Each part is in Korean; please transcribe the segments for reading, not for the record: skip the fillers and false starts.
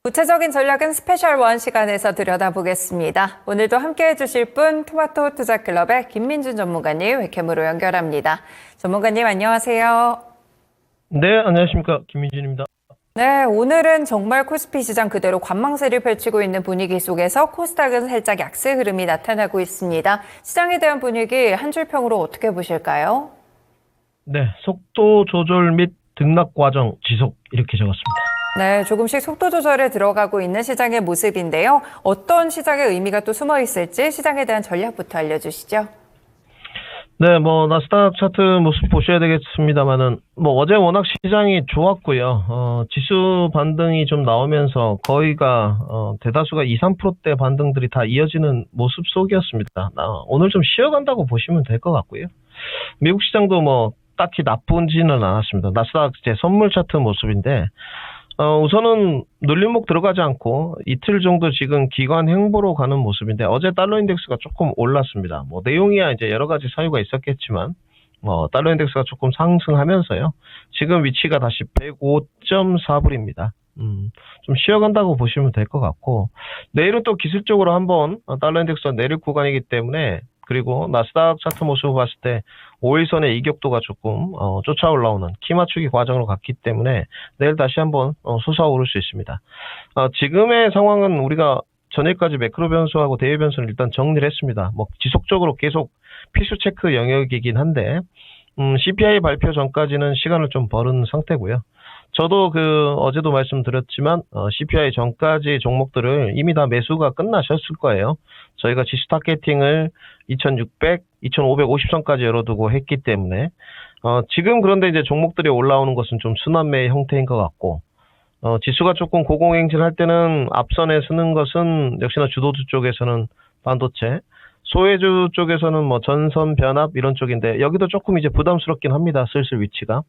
구체적인 전략은 스페셜 원 시간에서 들여다보겠습니다. 오늘도 함께해 주실 분 토마토 투자클럽의 김민준 전문가님 웹캠으로 연결합니다. 전문가님 안녕하세요. 네, 안녕하십니까. 김민준입니다. 네, 오늘은 정말 코스피 시장 그대로 관망세를 펼치고 있는 분위기 속에서 코스닥은 살짝 약세 흐름이 나타나고 있습니다. 시장에 대한 분위기 한 줄 평으로 어떻게 보실까요? 네, 속도 조절 및 등락 과정 지속 이렇게 적었습니다. 네, 조금씩 속도 조절에 들어가고 있는 시장의 모습인데요. 어떤 시장의 의미가 또 숨어 있을지 시장에 대한 전략부터 알려주시죠. 네, 나스닥 차트 모습 보셔야 되겠습니다만은, 어제 워낙 시장이 좋았고요. 지수 반등이 좀 나오면서 거의가, 대다수가 2, 3%대 반등들이 다 이어지는 모습 속이었습니다. 오늘 좀 쉬어간다고 보시면 될 것 같고요. 미국 시장도 딱히 나쁘지는 않았습니다. 나스닥 제 선물 차트 모습인데, 우선은 눌림목 들어가지 않고 이틀 정도 지금 기관 횡보로 가는 모습인데 어제 달러 인덱스가 조금 올랐습니다. 내용이야 이제 여러 가지 사유가 있었겠지만 달러 인덱스가 조금 상승하면서요. 지금 위치가 다시 105.4불입니다. 좀 쉬어간다고 보시면 될 것 같고 내일은 또 기술적으로 한번 달러 인덱스가 내릴 구간이기 때문에 그리고 나스닥 차트 모습을 봤을 때 5일선의 이격도가 조금 쫓아 올라오는 키 맞추기 과정으로 갔기 때문에 내일 다시 한번 솟아오를 수 있습니다. 지금의 상황은 우리가 전일까지 매크로 변수하고 대외 변수는 일단 정리를 했습니다. 지속적으로 계속 필수 체크 영역이긴 한데 CPI 발표 전까지는 시간을 좀 벌은 상태고요. 저도 어제도 말씀드렸지만 CPI 전까지 종목들을 이미 다 매수가 끝나셨을 거예요. 저희가 지수 타겟팅을 2600, 2550선까지 열어두고 했기 때문에 지금 그런데 이제 종목들이 올라오는 것은 좀 순환매의 형태인 것 같고 지수가 조금 고공행진할 때는 앞선에 서는 것은 역시나 주도주 쪽에서는 반도체, 소외주 쪽에서는 전선 변압 이런 쪽인데 여기도 조금 이제 부담스럽긴 합니다. 슬슬 위치가.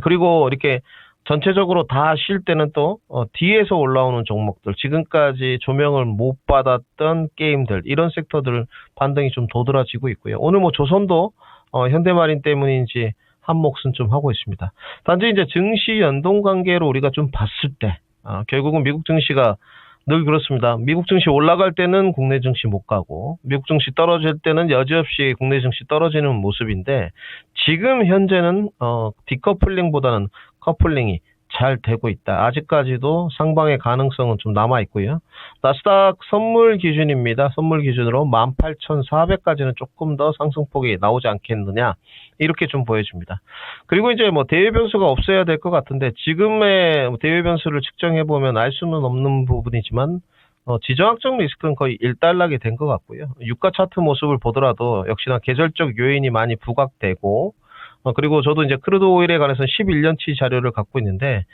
그리고 이렇게 전체적으로 다 쉴 때는 또 뒤에서 올라오는 종목들, 지금까지 조명을 못 받았던 게임들, 이런 섹터들 반등이 좀 도드라지고 있고요. 오늘 조선도 현대마린 때문인지 한 몫은 좀 하고 있습니다. 단지 이제 증시 연동 관계로 우리가 좀 봤을 때 결국은 미국 증시가 늘 그렇습니다. 미국 증시 올라갈 때는 국내 증시 못 가고 미국 증시 떨어질 때는 여지없이 국내 증시 떨어지는 모습인데 지금 현재는 디커플링보다는 커플링이 잘 되고 있다. 아직까지도 상방의 가능성은 좀 남아 있고요. 나스닥 선물 기준입니다. 선물 기준으로 18,400까지는 조금 더 상승폭이 나오지 않겠느냐 이렇게 좀 보여집니다. 그리고 이제 대외 변수가 없어야 될 것 같은데 지금의 대외 변수를 측정해 보면 알 수는 없는 부분이지만 지정학적 리스크는 거의 일단락이 된 것 같고요. 유가 차트 모습을 보더라도 역시나 계절적 요인이 많이 부각되고 그리고 저도 이제 크루드 오일에 관해서 11년치 자료를 갖고 있는데,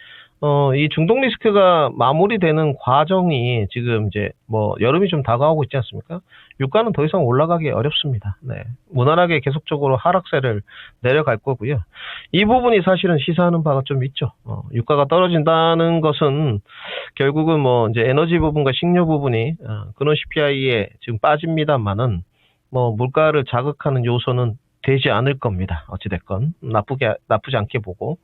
이 중동 리스크가 마무리되는 과정이 지금 이제 여름이 좀 다가오고 있지 않습니까? 유가는 더 이상 올라가기 어렵습니다. 네. 무난하게 계속적으로 하락세를 내려갈 거고요. 이 부분이 사실은 시사하는 바가 좀 있죠. 유가가 떨어진다는 것은 결국은 이제 에너지 부분과 식료 부분이, 근원 CPI에 지금 빠집니다만은, 물가를 자극하는 요소는 되지 않을 겁니다. 어찌됐건 나쁘지 않게 보고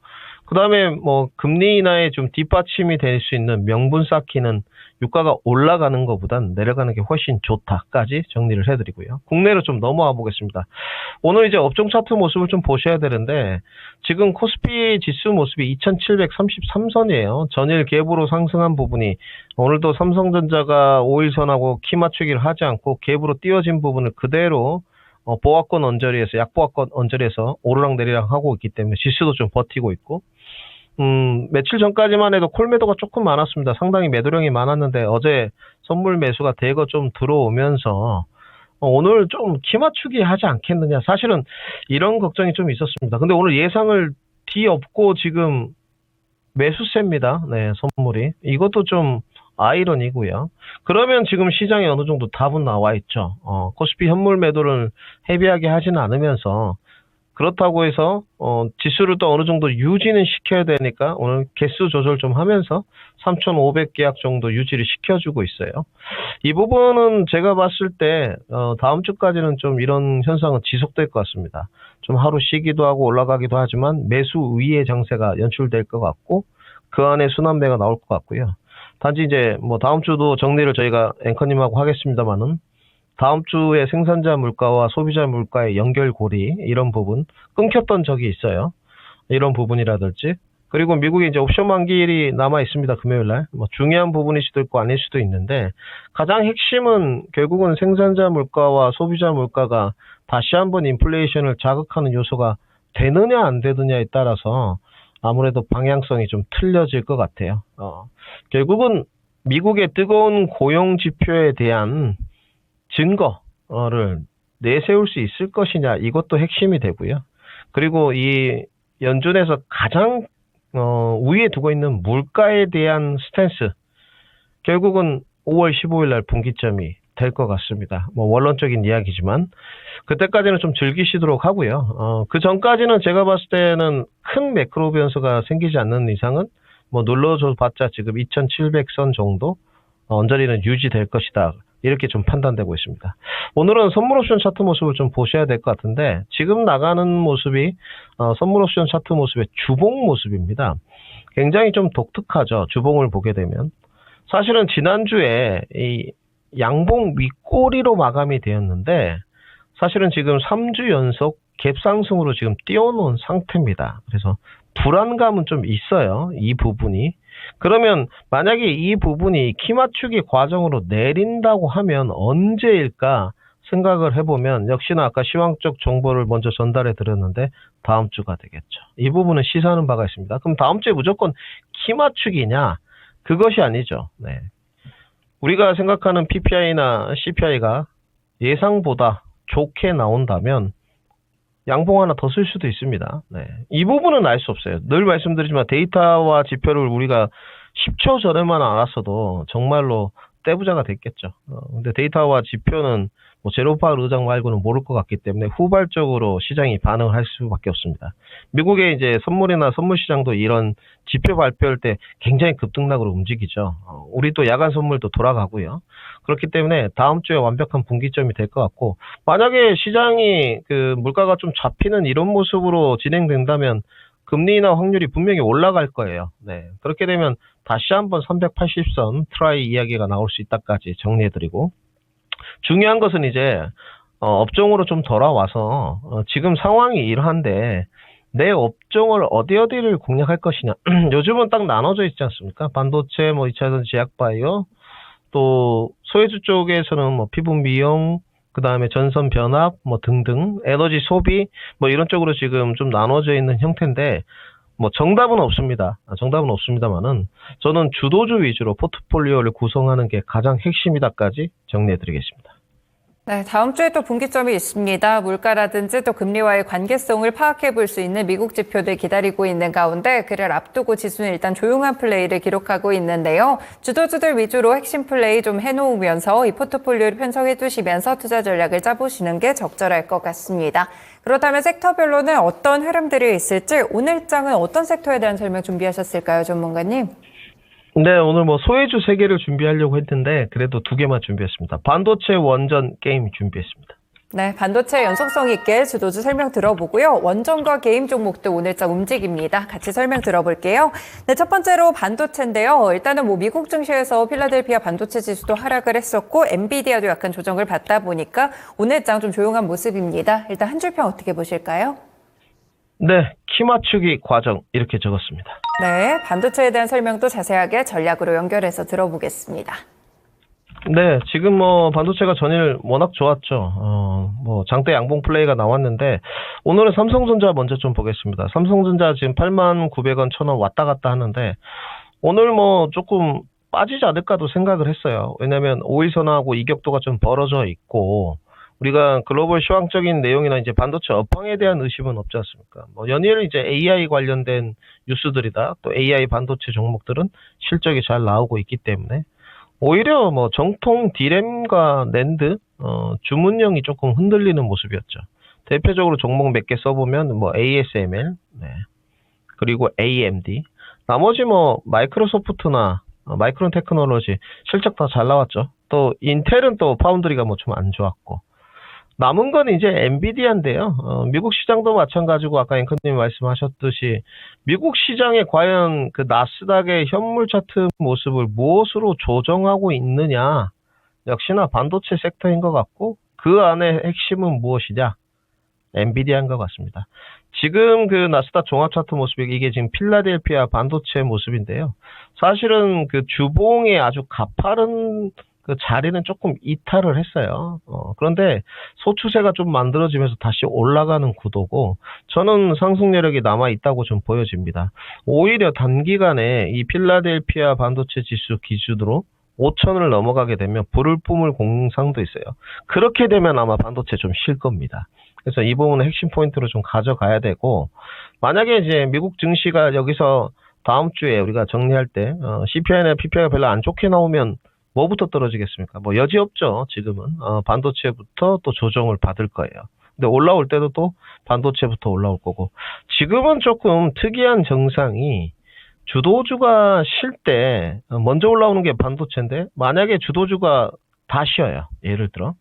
그 다음에 금리 인하에 좀 뒷받침이 될 수 있는 명분 쌓기는 유가가 올라가는 것보단 내려가는 게 훨씬 좋다까지 정리를 해드리고요. 국내로 좀 넘어와 보겠습니다. 오늘 이제 업종 차트 모습을 좀 보셔야 되는데 지금 코스피 지수 모습이 2733선이에요. 전일 갭으로 상승한 부분이 오늘도 삼성전자가 5일선하고 키 맞추기를 하지 않고 갭으로 띄워진 부분을 그대로 보합권 언저리에서 약보합권 언저리에서 오르락내리락 하고 있기 때문에 지수도 좀 버티고 있고 며칠 전까지만 해도 콜 매도가 조금 많았습니다. 상당히 매도량이 많았는데 어제 선물 매수가 대거 좀 들어오면서 오늘 좀 키 맞추기 하지 않겠느냐. 사실은 이런 걱정이 좀 있었습니다. 근데 오늘 예상을 뒤엎고 지금 매수세입니다. 네, 선물이. 이것도 좀 아이러니고요. 그러면 지금 시장에 어느 정도 답은 나와 있죠. 코스피 현물 매도를 헤비하게 하지는 않으면서 그렇다고 해서 지수를 또 어느 정도 유지는 시켜야 되니까 오늘 개수 조절 좀 하면서 3,500계약 정도 유지를 시켜주고 있어요. 이 부분은 제가 봤을 때 다음 주까지는 좀 이런 현상은 지속될 것 같습니다. 좀 하루 쉬기도 하고 올라가기도 하지만 매수 위의 장세가 연출될 것 같고 그 안에 순환매가 나올 것 같고요. 단지 이제 뭐 다음 주도 정리를 저희가 앵커님하고 하겠습니다만은 다음 주에 생산자 물가와 소비자 물가의 연결고리 이런 부분 끊겼던 적이 있어요. 이런 부분이라든지 그리고 미국에 이제 옵션 만기일이 남아 있습니다. 금요일 날. 뭐 중요한 부분일 수도 있고 아닐 수도 있는데 가장 핵심은 결국은 생산자 물가와 소비자 물가가 다시 한번 인플레이션을 자극하는 요소가 되느냐 안 되느냐에 따라서 아무래도 방향성이 좀 틀려질 것 같아요. 결국은 미국의 뜨거운 고용 지표에 대한 증거를 내세울 수 있을 것이냐 이것도 핵심이 되고요. 그리고 이 연준에서 가장 위에 두고 있는 물가에 대한 스탠스 결국은 5월 15일 날 분기점이 될 것 같습니다. 뭐 원론적인 이야기지만 그때까지는 좀 즐기시도록 하고요. 그 전까지는 제가 봤을 때는 큰 매크로 변수가 생기지 않는 이상은 뭐 눌러줘 봤자 지금 2700선 정도 언저리는 유지될 것이다. 이렇게 좀 판단되고 있습니다. 오늘은 선물 옵션 차트 모습을 좀 보셔야 될 것 같은데 지금 나가는 모습이 선물 옵션 차트 모습의 주봉 모습입니다. 굉장히 좀 독특하죠. 주봉을 보게 되면 사실은 지난주에 이 양봉 윗꼬리로 마감이 되었는데 사실은 지금 3주 연속 갭 상승으로 지금 띄워놓은 상태입니다. 그래서 불안감은 좀 있어요. 이 부분이. 그러면 만약에 이 부분이 키 맞추기 과정으로 내린다고 하면 언제일까 생각을 해보면 역시나 아까 시황적 정보를 먼저 전달해 드렸는데 다음 주가 되겠죠. 이 부분은 시사하는 바가 있습니다. 그럼 다음 주에 무조건 키 맞추기냐? 그것이 아니죠. 네. 우리가 생각하는 PPI나 CPI가 예상보다 좋게 나온다면 양봉 하나 더 쓸 수도 있습니다. 네. 이 부분은 알 수 없어요. 늘 말씀드리지만 데이터와 지표를 우리가 10초 전에만 알았어도 정말로 떼부자가 됐겠죠. 근데 데이터와 지표는 뭐 제로파 의장 말고는 모를 것 같기 때문에 후발적으로 시장이 반응을 할 수밖에 없습니다. 미국의 이제 선물이나 선물 시장도 이런 지표 발표할 때 굉장히 급등락으로 움직이죠. 우리도 야간 선물도 돌아가고요. 그렇기 때문에 다음 주에 완벽한 분기점이 될 것 같고 만약에 시장이 그 물가가 좀 잡히는 이런 모습으로 진행된다면 금리나 확률이 분명히 올라갈 거예요. 네. 그렇게 되면 다시 한번 380선 트라이 이야기가 나올 수 있다까지 정리해드리고 중요한 것은 이제 업종으로 좀 돌아와서 지금 상황이 이러한데 내 업종을 어디를 공략할 것이냐. 요즘은 딱 나눠져 있지 않습니까? 반도체, 뭐 2차전 제약바이오, 또 소외주 쪽에서는 뭐 피부 미용, 그 다음에 전선 변압, 뭐 등등, 에너지 소비, 뭐 이런 쪽으로 지금 좀 나눠져 있는 형태인데, 뭐 정답은 없습니다. 정답은 없습니다만은 저는 주도주 위주로 포트폴리오를 구성하는 게 가장 핵심이다까지 정리해드리겠습니다. 네, 다음 주에 또 분기점이 있습니다. 물가라든지 또 금리와의 관계성을 파악해 볼 수 있는 미국 지표들 기다리고 있는 가운데 그를 앞두고 지수는 일단 조용한 플레이를 기록하고 있는데요. 주도주들 위주로 핵심 플레이 좀 해놓으면서 이 포트폴리오를 편성해 두시면서 투자 전략을 짜보시는 게 적절할 것 같습니다. 그렇다면 섹터별로는 어떤 흐름들이 있을지 오늘 장은 어떤 섹터에 대한 설명 준비하셨을까요, 전문가님? 네, 오늘 뭐 소외주 3개를 준비하려고 했는데 그래도 2개만 준비했습니다. 반도체 원전 게임 준비했습니다. 네, 반도체 연속성 있게 주도주 설명 들어보고요. 원전과 게임 종목도 오늘장 움직입니다. 같이 설명 들어볼게요. 네, 첫 번째로 반도체인데요. 일단은 뭐 미국 증시에서 필라델피아 반도체 지수도 하락을 했었고 엔비디아도 약간 조정을 받다 보니까 오늘장 좀 조용한 모습입니다. 일단 한 줄평 어떻게 보실까요? 네, 키 맞추기 과정 이렇게 적었습니다. 네, 반도체에 대한 설명도 자세하게 전략으로 연결해서 들어보겠습니다. 네, 지금 뭐 반도체가 전일 워낙 좋았죠. 뭐 장대 양봉 플레이가 나왔는데 오늘은 삼성전자 먼저 좀 보겠습니다. 삼성전자 지금 89,000원, 1,000원 왔다 갔다 하는데 오늘 뭐 조금 빠지지 않을까도 생각을 했어요. 왜냐면 5일선하고 이격도가 좀 벌어져 있고 우리가 글로벌 시황적인 내용이나 이제 반도체 업황에 대한 의심은 없지 않습니까? 뭐 연일 이제 AI 관련된 뉴스들이다. 또 AI 반도체 종목들은 실적이 잘 나오고 있기 때문에 오히려 뭐 정통 D램과 낸드 주문량이 조금 흔들리는 모습이었죠. 대표적으로 종목 몇 개 써보면 뭐 ASML, 네. 그리고 AMD, 나머지 뭐 마이크로소프트나 마이크론 테크놀로지 실적 다 잘 나왔죠. 또 인텔은 또 파운드리가 뭐 좀 안 좋았고. 남은 건 이제 엔비디아인데요. 미국 시장도 마찬가지고 아까 앵커님 말씀하셨듯이 미국 시장에 과연 그 나스닥의 현물 차트 모습을 무엇으로 조정하고 있느냐. 역시나 반도체 섹터인 것 같고 그 안에 핵심은 무엇이냐. 엔비디아인 것 같습니다. 지금 그 나스닥 종합 차트 모습이 이게 지금 필라델피아 반도체 모습인데요. 사실은 그 주봉의 아주 가파른 그 자리는 조금 이탈을 했어요. 그런데 소추세가 좀 만들어지면서 다시 올라가는 구도고 저는 상승 여력이 남아 있다고 좀 보여집니다. 오히려 단기간에 이 필라델피아 반도체 지수 기준으로 5천을 넘어가게 되면 불을 뿜을 공상도 있어요. 그렇게 되면 아마 반도체 좀 쉴 겁니다. 그래서 이 부분은 핵심 포인트로 좀 가져가야 되고 만약에 이제 미국 증시가 여기서 다음 주에 우리가 정리할 때 CPI나 PPI가 별로 안 좋게 나오면 뭐부터 떨어지겠습니까? 뭐 여지 없죠. 지금은 반도체부터 또 조정을 받을 거예요. 근데 올라올 때도 또 반도체부터 올라올 거고 지금은 조금 특이한 정상이 주도주가 쉴 때 먼저 올라오는 게 반도체인데 만약에 주도주가 다 쉬어요. 예를 들어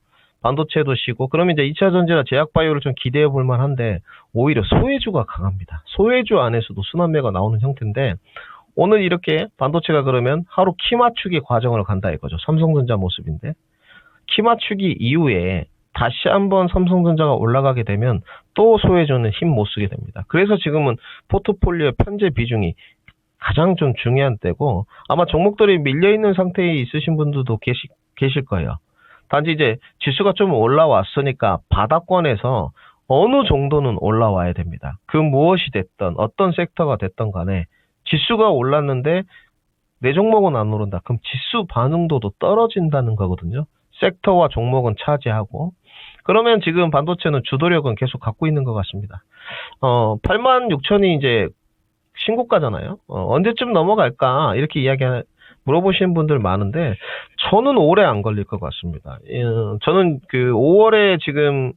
반도체도 쉬고 그러면 이제 2차 전지나 제약바이오를 좀 기대해 볼 만한데 오히려 소외주가 강합니다. 소외주 안에서도 순환매가 나오는 형태인데 오늘 이렇게 반도체가 그러면 하루 키 맞추기 과정을 간다 이거죠. 삼성전자 모습인데 키 맞추기 이후에 다시 한번 삼성전자가 올라가게 되면 또 소외주는 힘 못 쓰게 됩니다. 그래서 지금은 포트폴리오 편제 비중이 가장 좀 중요한 때고 아마 종목들이 밀려있는 상태에 있으신 분들도 계실 거예요. 단지 이제 지수가 좀 올라왔으니까 바닥권에서 어느 정도는 올라와야 됩니다. 그 무엇이 됐든 어떤 섹터가 됐든 간에 지수가 올랐는데 내 종목은 안 오른다. 그럼 지수 반응도도 떨어진다는 거거든요. 섹터와 종목은 차지하고 그러면 지금 반도체는 주도력은 계속 갖고 있는 것 같습니다. 86,000이 이제 신고가잖아요. 언제쯤 넘어갈까 이렇게 물어보시는 분들 많은데 저는 오래 안 걸릴 것 같습니다. 저는 그 5월에 지금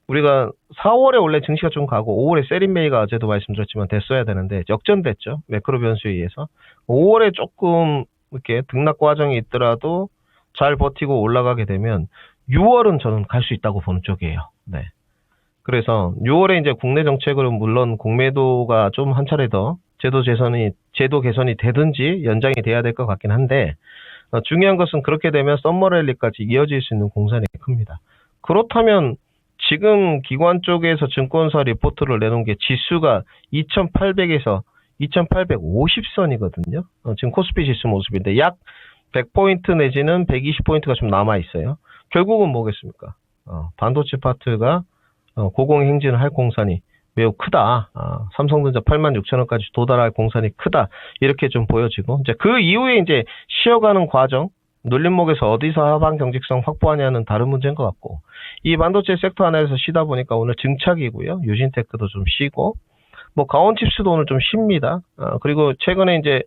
우리가 4월에 원래 증시가 좀 가고 5월에 세린메이가 어제도 말씀드렸지만 됐어야 되는데 역전됐죠. 매크로 변수에 의해서. 5월에 조금 이렇게 등락 과정이 있더라도 잘 버티고 올라가게 되면 6월은 저는 갈 수 있다고 보는 쪽이에요. 네. 그래서 6월에 이제 국내 정책으로 물론 공매도가 좀 한 차례 더 제도 개선이 되든지 연장이 돼야 될 것 같긴 한데 중요한 것은 그렇게 되면 썸머랠리까지 이어질 수 있는 공산이 큽니다. 그렇다면 지금 기관 쪽에서 증권사 리포트를 내놓은 게 지수가 2800에서 2850선이거든요. 지금 코스피 지수 모습인데 약 100포인트 내지는 120포인트가 좀 남아있어요. 결국은 뭐겠습니까? 반도체 파트가 고공행진을 할 공산이 매우 크다. 삼성전자 86,000원까지 도달할 공산이 크다. 이렇게 좀 보여지고 이제 그 이후에 이제 쉬어가는 과정 눌림목에서 어디서 하방 경직성 확보하냐는 다른 문제인 것 같고 이 반도체 섹터 안에서 쉬다 보니까 오늘 증착이고요. 유진테크도 좀 쉬고 뭐 가온칩스도 오늘 좀 쉽니다. 그리고 최근에 이제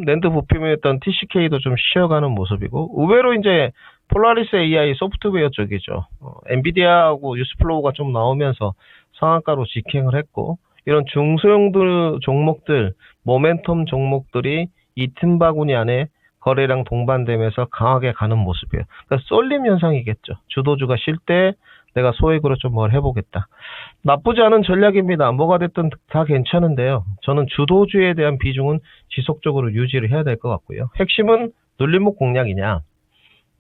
낸드 부품이었던 TCK도 좀 쉬어가는 모습이고 의외로 이제 폴라리스 AI 소프트웨어 쪽이죠. 엔비디아하고 뉴스플로우가 좀 나오면서 상한가로 직행을 했고 이런 중소형들 종목들 모멘텀 종목들이 이 틈바구니 안에 거래량 동반되면서 강하게 가는 모습이에요. 그러니까 쏠림 현상이겠죠. 주도주가 쉴 때 내가 소액으로 좀 뭘 해보겠다. 나쁘지 않은 전략입니다. 뭐가 됐든 다 괜찮은데요. 저는 주도주에 대한 비중은 지속적으로 유지를 해야 될 것 같고요. 핵심은 눌림목 공략이냐.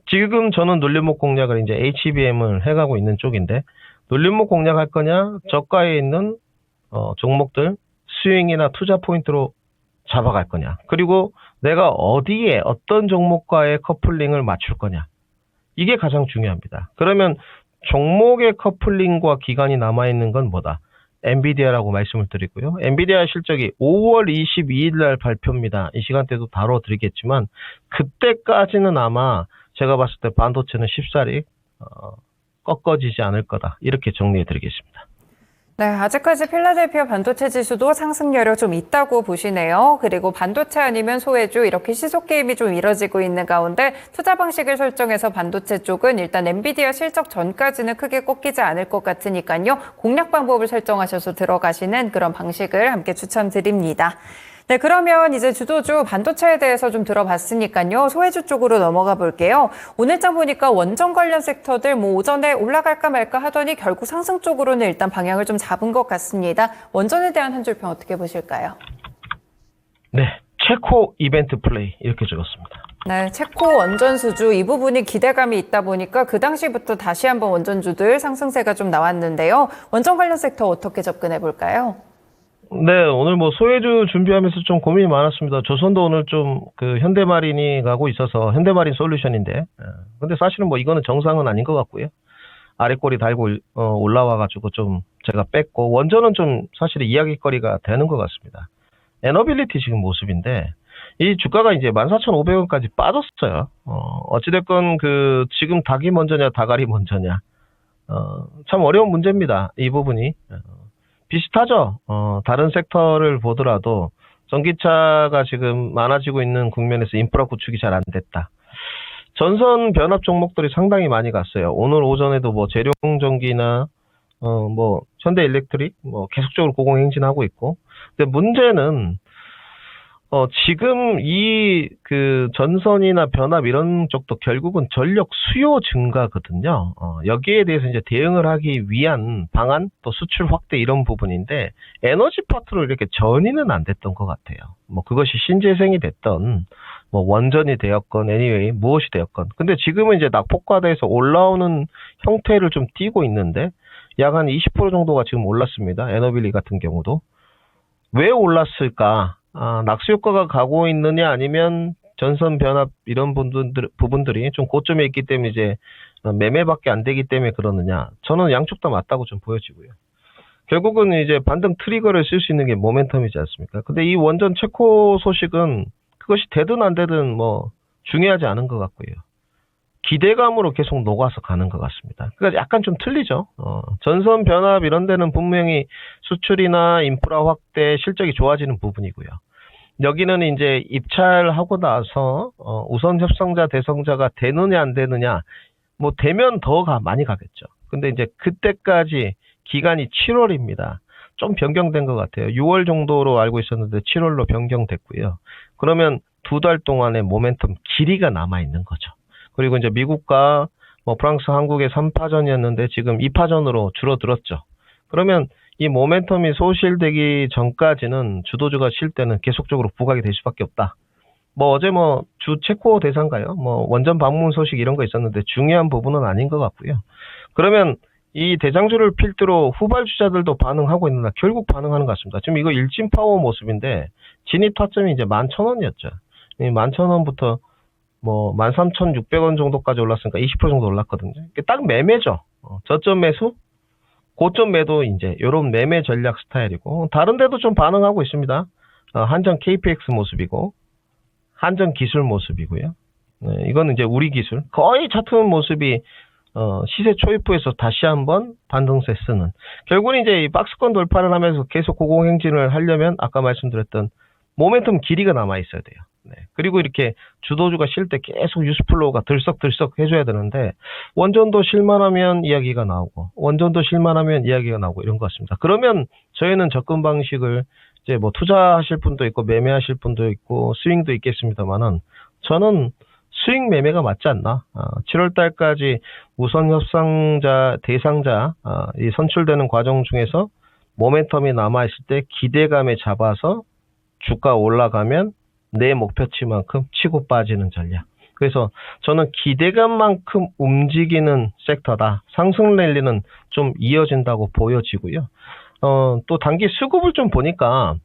지금 저는 눌림목 공략을 이제 HBM을 해가고 있는 쪽인데 눌림목 공략할 거냐 저가에 있는 종목들 스윙이나 투자 포인트로 잡아갈 거냐 그리고 내가 어디에 어떤 종목과의 커플링을 맞출 거냐 이게 가장 중요합니다. 그러면 종목의 커플링과 기간이 남아있는 건 뭐다? 엔비디아라고 말씀을 드리고요. 엔비디아 실적이 5월 22일 날 발표입니다. 이 시간대도 다뤄드리겠지만 그때까지는 아마 제가 봤을 때 반도체는 쉽사리 꺾어지지 않을 거다. 이렇게 정리해드리겠습니다. 네, 아직까지 필라델피아 반도체 지수도 상승 여력 좀 있다고 보시네요. 그리고 반도체 아니면 소외주 이렇게 시속 게임이 좀 이뤄지고 있는 가운데 투자 방식을 설정해서 반도체 쪽은 일단 엔비디아 실적 전까지는 크게 꺾이지 않을 것 같으니까요. 공략 방법을 설정하셔서 들어가시는 그런 방식을 함께 추천드립니다. 네, 그러면 이제 주도주 반도체에 대해서 좀 들어봤으니까요. 소외주 쪽으로 넘어가 볼게요. 오늘장 보니까 원전 관련 섹터들 오전에 올라갈까 말까 하더니 결국 상승 쪽으로는 일단 방향을 좀 잡은 것 같습니다. 원전에 대한 한 줄 평 어떻게 보실까요? 네, 체코 이벤트 플레이 이렇게 적었습니다. 네, 체코 원전 수주 이 부분이 기대감이 있다 보니까 그 당시부터 다시 한번 원전주들 상승세가 좀 나왔는데요. 원전 관련 섹터 어떻게 접근해 볼까요? 네, 오늘 뭐 소외주 준비하면서 좀 고민이 많았습니다. 조선도 오늘 좀 그 현대마린이 가고 있어서 현대마린 솔루션인데, 근데 사실은 뭐 이거는 정상은 아닌 것 같고요. 아래 꼬리 달고 올라와가지고 좀 제가 뺐고, 원전은 좀 사실 이야기거리가 되는 것 같습니다. 에너빌리티 지금 모습인데, 이 주가가 이제 14,500원까지 빠졌어요. 어찌됐건 그 지금 닭이 먼저냐 다갈이 먼저냐, 참 어려운 문제입니다. 이 부분이. 비슷하죠. 다른 섹터를 보더라도 전기차가 지금 많아지고 있는 국면에서 인프라 구축이 잘 안 됐다. 전선 변압 종목들이 상당히 많이 갔어요. 오늘 오전에도 뭐 재룡전기나 뭐 현대일렉트릭 뭐 계속적으로 고공행진하고 있고. 근데 문제는 지금 이 그 전선이나 변압 이런 쪽도 결국은 전력 수요 증가거든요. 여기에 대해서 이제 대응을 하기 위한 방안 또 수출 확대 이런 부분인데 에너지 파트로 이렇게 전이는 안 됐던 것 같아요. 뭐 그것이 신재생이 됐던 뭐 원전이 되었건 anyway 무엇이 되었건. 근데 지금은 이제 낙폭과대에서 올라오는 형태를 좀 띠고 있는데 약 한 20% 정도가 지금 올랐습니다. 에너빌리 같은 경우도. 왜 올랐을까? 낙수 효과가 가고 있느냐 아니면 전선 변압 이런 부분들이 좀 고점에 있기 때문에 이제 매매밖에 안 되기 때문에 그러느냐. 저는 양쪽 다 맞다고 좀 보여지고요. 결국은 이제 반등 트리거를 쓸 수 있는 게 모멘텀이지 않습니까? 근데 이 원전 체코 소식은 그것이 되든 안 되든 뭐 중요하지 않은 것 같고요. 기대감으로 계속 녹아서 가는 것 같습니다. 그러니까 약간 좀 틀리죠. 전선 변압 이런 데는 분명히 수출이나 인프라 확대 실적이 좋아지는 부분이고요. 여기는 이제 입찰하고 나서 우선 협상자 대상자가 되느냐 안 되느냐 뭐 되면 더 많이 가겠죠. 근데 이제 그때까지 기간이 7월입니다. 좀 변경된 것 같아요. 6월 정도로 알고 있었는데 7월로 변경됐고요. 그러면 2달 동안의 모멘텀 길이가 남아 있는 거죠. 그리고 이제 미국과 뭐 프랑스, 한국의 3파전이었는데 지금 2파전으로 줄어들었죠. 그러면 이 모멘텀이 소실되기 전까지는 주도주가 쉴 때는 계속적으로 부각이 될 수밖에 없다. 뭐 어제 뭐 주 체코 대상가요? 뭐 원전 방문 소식 이런 거 있었는데 중요한 부분은 아닌 것 같고요. 그러면 이 대장주를 필두로 후발주자들도 반응하고 있는데 결국 반응하는 것 같습니다. 지금 이거 일진 파워 모습인데 진입 타점이 이제 11,000원이었죠. 11,000원부터 뭐 13,600원 정도까지 올랐으니까 20% 정도 올랐거든요. 딱 매매죠. 저점 매수, 고점 매도 이제 이런 매매 전략 스타일이고 다른 데도 좀 반응하고 있습니다. 한전 KPX 모습이고 한전 기술 모습이고요. 네, 이거는 이제 우리 기술 거의 차트 모습이 시세 초입부에서 다시 한번 반등세 쓰는 결국은 이제 이 박스권 돌파를 하면서 계속 고공행진을 하려면 아까 말씀드렸던 모멘텀 길이가 남아 있어야 돼요. 네. 그리고 이렇게 주도주가 쉴 때 계속 뉴스플로우가 들썩들썩 해줘야 되는데 원전도 쉴만하면 이야기가 나오고 원전도 쉴만하면 이야기가 나오고 이런 것 같습니다. 그러면 저희는 접근 방식을 이제 뭐 투자하실 분도 있고 매매하실 분도 있고 스윙도 있겠습니다만은 저는 스윙 매매가 맞지 않나. 7월 달까지 우선 협상자 대상자 이 선출되는 과정 중에서 모멘텀이 남아 있을 때 기대감에 잡아서 주가 올라가면 내 목표치만큼 치고 빠지는 전략. 그래서 저는 기대감만큼 움직이는 섹터다. 상승 랠리는 좀 이어진다고 보여지고요. 또 단기 수급을 좀 보니까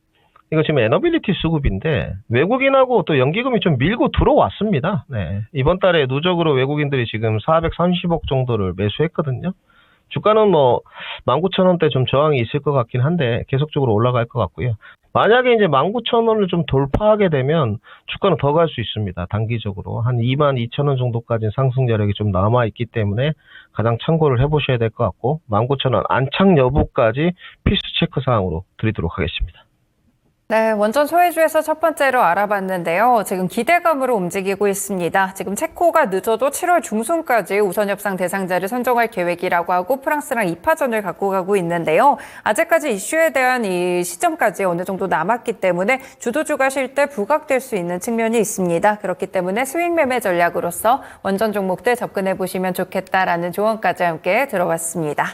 이거 지금 에너빌리티 수급인데 외국인하고 또 연기금이 좀 밀고 들어왔습니다. 네. 이번 달에 누적으로 외국인들이 지금 430억 정도를 매수했거든요. 주가는 뭐 19,000원대 좀 저항이 있을 것 같긴 한데 계속적으로 올라갈 것 같고요. 만약에 이제 19,000원을 좀 돌파하게 되면 주가는 더 갈 수 있습니다. 단기적으로 한 22,000원 정도까지 상승 여력이 좀 남아 있기 때문에 가장 참고를 해보셔야 될 것 같고 19,000원 안착 여부까지 필수 체크 사항으로 드리도록 하겠습니다. 네, 원전 소외주에서 첫 번째로 알아봤는데요. 지금 기대감으로 움직이고 있습니다. 지금 체코가 늦어도 7월 중순까지 우선 협상 대상자를 선정할 계획이라고 하고 프랑스랑 2파전을 갖고 가고 있는데요. 아직까지 이슈에 대한 이 시점까지 어느 정도 남았기 때문에 주도주가 쉴 때 부각될 수 있는 측면이 있습니다. 그렇기 때문에 스윙 매매 전략으로서 원전 종목들 접근해 보시면 좋겠다라는 조언까지 함께 들어봤습니다.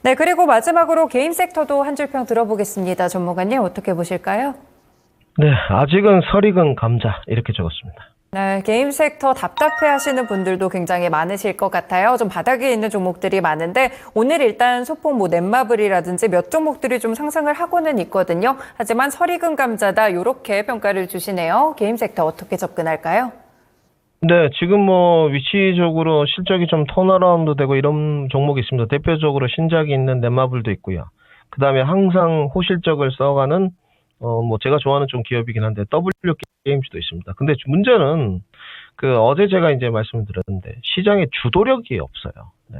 네, 그리고 마지막으로 개인 섹터도 한 줄 평 들어보겠습니다. 전문가님 어떻게 보실까요? 네, 아직은 설익은 감자 이렇게 적었습니다. 네, 개인 섹터 답답해 하시는 분들도 굉장히 많으실 것 같아요. 좀 바닥에 있는 종목들이 많은데 오늘 일단 소폭 넷마블이라든지 몇 종목들이 좀 상승을 하고는 있거든요. 하지만 설익은 감자다 이렇게 평가를 주시네요. 개인 섹터 어떻게 접근할까요? 네, 지금 뭐 위치적으로 실적이 좀 턴어라운드 되고 이런 종목이 있습니다. 대표적으로 신작이 있는 넷마블도 있고요. 그 다음에 항상 호실적을 써가는 뭐 제가 좋아하는 좀 기업이긴 한데 W게임즈도 있습니다. 근데 문제는 그 어제 제가 이제 말씀을 드렸는데 시장에 주도력이 없어요. 네.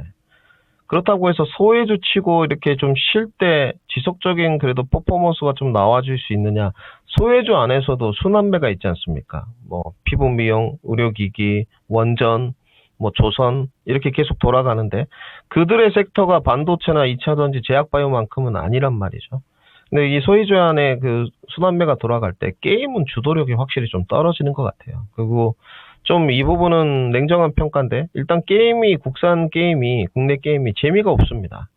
그렇다고 해서 소외주 치고 이렇게 좀 쉴 때 지속적인 그래도 퍼포먼스가 좀 나와줄 수 있느냐. 소외주 안에서도 순환매가 있지 않습니까? 뭐 피부 미용, 의료기기, 원전, 뭐 조선 이렇게 계속 돌아가는데 그들의 섹터가 반도체나 2차전지 제약바이오만큼은 아니란 말이죠. 근데 이 소외주 안에 그 순환매가 돌아갈 때 게임은 주도력이 확실히 좀 떨어지는 것 같아요. 그리고 좀 이 부분은 냉정한 평가인데 일단 게임이 국산 게임이 국내 게임이 재미가 없습니다.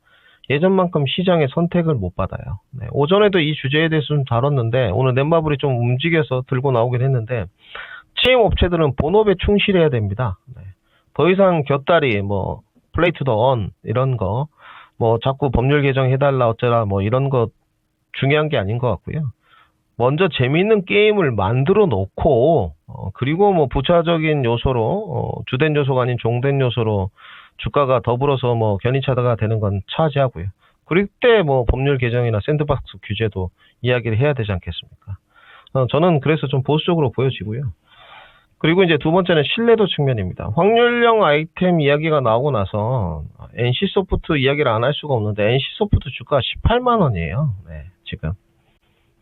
예전만큼 시장의 선택을 못 받아요. 네, 오전에도 이 주제에 대해서 좀 다뤘는데 오늘 넷마블이 좀 움직여서 들고 나오긴 했는데 체임 업체들은 본업에 충실해야 됩니다. 네, 더 이상 곁다리 뭐 플레이 투 더 언 이런 거 뭐 자꾸 법률 개정 해달라 어쩌라 뭐 이런 거 중요한 게 아닌 것 같고요. 먼저 재미있는 게임을 만들어 놓고 그리고 뭐 부차적인 요소로 주된 요소가 아닌 종된 요소로 주가가 더불어서 뭐 견인차가 되는 건 차지하고요. 그때 뭐 법률 개정이나 샌드박스 규제도 이야기를 해야 되지 않겠습니까? 저는 그래서 좀 보수적으로 보여지고요. 그리고 이제 두 번째는 신뢰도 측면입니다. 확률형 아이템 이야기가 나오고 나서 NC소프트 이야기를 안 할 수가 없는데 NC소프트 주가 18만 원이에요. 네, 지금.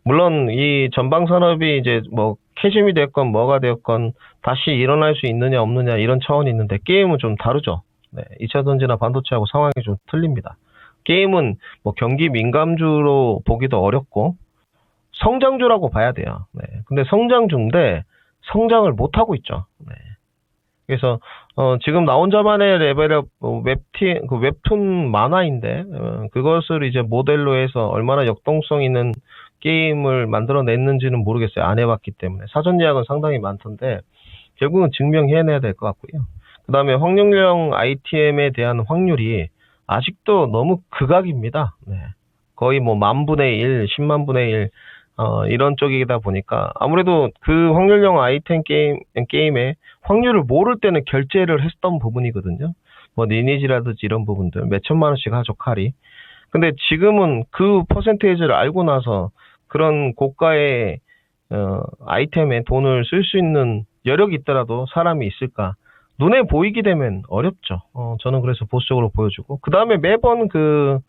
물론 이 전방 산업이 이제 뭐 캐즘이 됐건 뭐가 되었건 다시 일어날 수 있느냐 없느냐 이런 차원이 있는데 게임은 좀 다르죠. 네, 2차전지나 반도체하고 상황이 좀 틀립니다. 게임은 뭐 경기 민감주로 보기도 어렵고 성장주라고 봐야 돼요. 네, 근데 성장주인데 성장을 못 하고 있죠. 네. 그래서 지금 나 혼자만의 레벨업 웹툰 만화인데 그것을 이제 모델로 해서 얼마나 역동성 있는 게임을 만들어냈는지는 모르겠어요. 안 해봤기 때문에. 사전 예약은 상당히 많던데 결국은 증명해내야 될 것 같고요. 그 다음에 확률형 ITM에 대한 확률이 아직도 너무 극악입니다. 네. 거의 뭐 10,000분의 1, 100,000분의 1 이런 쪽이다 보니까 아무래도 그 확률형 아이템 게임의 확률을 모를 때는 결제를 했던 부분이거든요. 뭐 리니지라든지 이런 부분들 몇 천만 원씩 하죠, 칼이. 근데 지금은 그 퍼센테이지를 알고 나서 그런 고가의 아이템에 돈을 쓸 수 있는 여력이 있더라도 사람이 있을까? 눈에 보이게 되면 어렵죠. 저는 그래서 보수적으로 보여주고 그 다음에 매번 그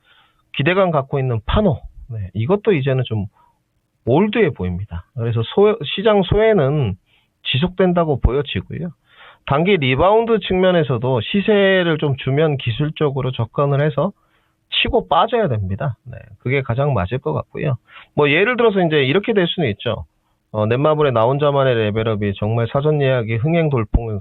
기대감 갖고 있는 파노, 네, 이것도 이제는 좀 올드해 보입니다. 그래서 시장 소외는 지속된다고 보여지고요. 단기 리바운드 측면에서도 시세를 좀 주면 기술적으로 접근을 해서 치고 빠져야 됩니다. 네, 그게 가장 맞을 것 같고요. 뭐 예를 들어서 이제 이렇게 될 수는 있죠. 넷마블의 나 혼자만의 레벨업이 정말 사전 예약이 흥행 돌풍을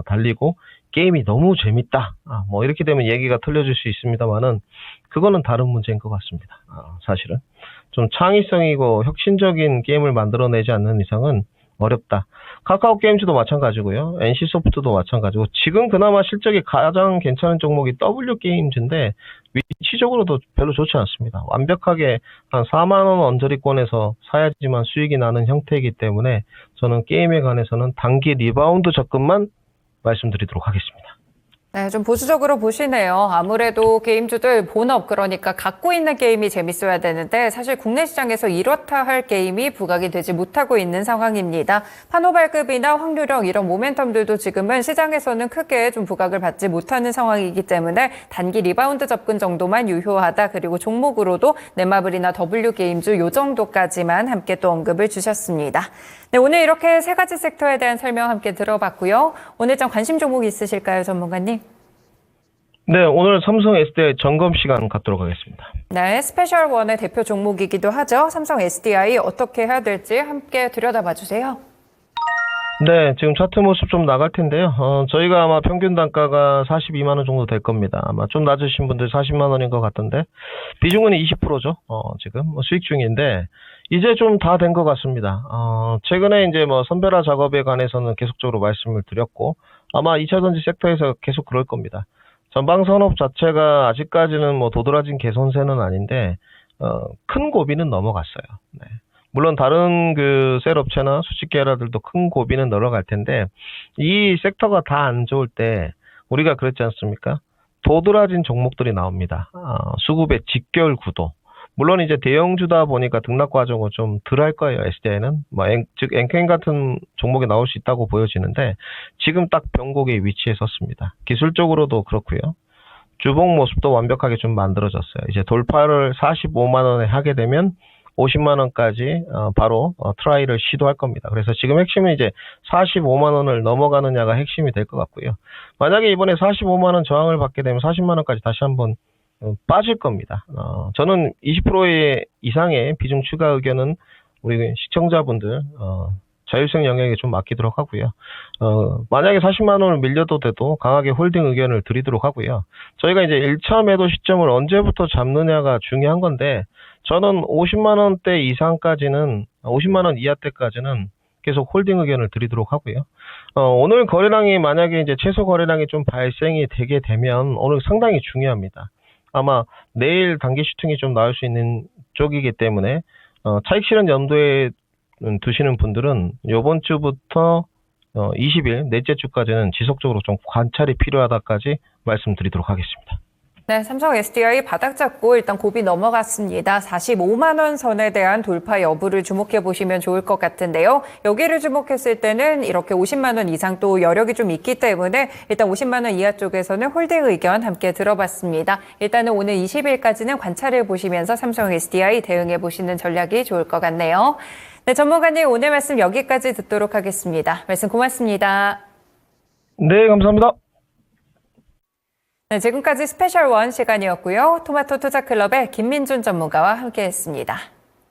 달리고 게임이 너무 재밌다. 뭐 이렇게 되면 얘기가 틀려질 수 있습니다만은 그거는 다른 문제인 것 같습니다. 사실은 좀 창의성이고 혁신적인 게임을 만들어내지 않는 이상은 어렵다. 카카오 게임즈도 마찬가지고요. NC소프트도 마찬가지고 지금 그나마 실적이 가장 괜찮은 종목이 W게임즈인데 위치적으로도 별로 좋지 않습니다. 완벽하게 한 4만 원 언저리권에서 사야지만 수익이 나는 형태이기 때문에 저는 게임에 관해서는 단기 리바운드 접근만 말씀드리도록 하겠습니다. 네, 좀 보수적으로 보시네요. 아무래도 게임주들 본업, 그러니까 갖고 있는 게임이 재밌어야 되는데 사실 국내 시장에서 이렇다 할 게임이 부각이 되지 못하고 있는 상황입니다. 판호 발급이나 확률형 이런 모멘텀들도 지금은 시장에서는 크게 좀 부각을 받지 못하는 상황이기 때문에 단기 리바운드 접근 정도만 유효하다. 그리고 종목으로도 넷마블이나 W게임주 요 정도까지만 함께 또 언급을 주셨습니다. 네, 오늘 이렇게 세 가지 섹터에 대한 설명 함께 들어봤고요. 오늘 좀 관심 종목 있으실까요, 전문가님? 네, 오늘 삼성 SDI 점검 시간 갖도록 하겠습니다. 네, 스페셜원의 대표 종목이기도 하죠. 삼성 SDI 어떻게 해야 될지 함께 들여다봐 주세요. 네, 지금 차트 모습 좀 나갈 텐데요. 저희가 아마 평균 단가가 42만 원 정도 될 겁니다. 아마 좀 낮으신 분들 40만 원인 것 같던데 비중은 20%죠. 지금 수익 중인데 이제 좀 다 된 것 같습니다. 최근에 이제 선별화 작업에 관해서는 계속적으로 말씀을 드렸고 아마 2차 전지 섹터에서 계속 그럴 겁니다. 전방 산업 자체가 아직까지는 도드라진 개선세는 아닌데 큰 고비는 넘어갔어요. 네. 물론 다른 셀 업체나 수직 계열사들도 큰 고비는 늘어갈 텐데 이 섹터가 다 안 좋을 때 우리가 그랬지 않습니까? 도드라진 종목들이 나옵니다. 수급의 직결 구도. 물론 이제 대형주다 보니까 등락 과정은 좀 덜 할 거예요. SDI는 즉 엔케인 같은 종목이 나올 수 있다고 보여지는데 지금 딱 변곡에 위치해 섰습니다. 기술적으로도 그렇고요. 주봉 모습도 완벽하게 좀 만들어졌어요. 이제 돌파를 45만 원에 하게 되면 50만 원까지 바로 트라이를 시도할 겁니다. 그래서 지금 핵심은 이제 45만 원을 넘어가느냐가 핵심이 될 것 같고요. 만약에 이번에 45만 원 저항을 받게 되면 40만 원까지 다시 한번 빠질 겁니다. 저는 20% 이상의 비중 추가 의견은 우리 시청자분들 자율성 영역에 좀 맡기도록 하고요. 만약에 40만 원을 밀려도 돼도 강하게 홀딩 의견을 드리도록 하고요. 저희가 이제 1차 매도 시점을 언제부터 잡느냐가 중요한 건데 저는 50만 원대 이상까지는 50만 원 이하 때까지는 계속 홀딩 의견을 드리도록 하고요. 오늘 거래량이 만약에 이제 최소 거래량이 좀 발생이 되게 되면 오늘 상당히 중요합니다. 아마 내일 단기 슈팅이 좀 나올 수 있는 쪽이기 때문에 차익 실현 염두에 두시는 분들은 이번 주부터 20일 넷째 주까지는 지속적으로 좀 관찰이 필요하다까지 말씀드리도록 하겠습니다. 네, 삼성 SDI 바닥 잡고 일단 고비 넘어갔습니다. 45만 원 선에 대한 돌파 여부를 주목해 보시면 좋을 것 같은데요. 여기를 주목했을 때는 이렇게 50만 원 이상 또 여력이 좀 있기 때문에 일단 50만 원 이하 쪽에서는 홀딩 의견 함께 들어봤습니다. 일단은 오늘 20일까지는 관찰해 보시면서 삼성 SDI 대응해 보시는 전략이 좋을 것 같네요. 네, 전문가님 오늘 말씀 여기까지 듣도록 하겠습니다. 말씀 고맙습니다. 네, 감사합니다. 네, 지금까지 스페셜원 시간이었고요. 토마토 투자클럽의 김민준 전문가와 함께했습니다.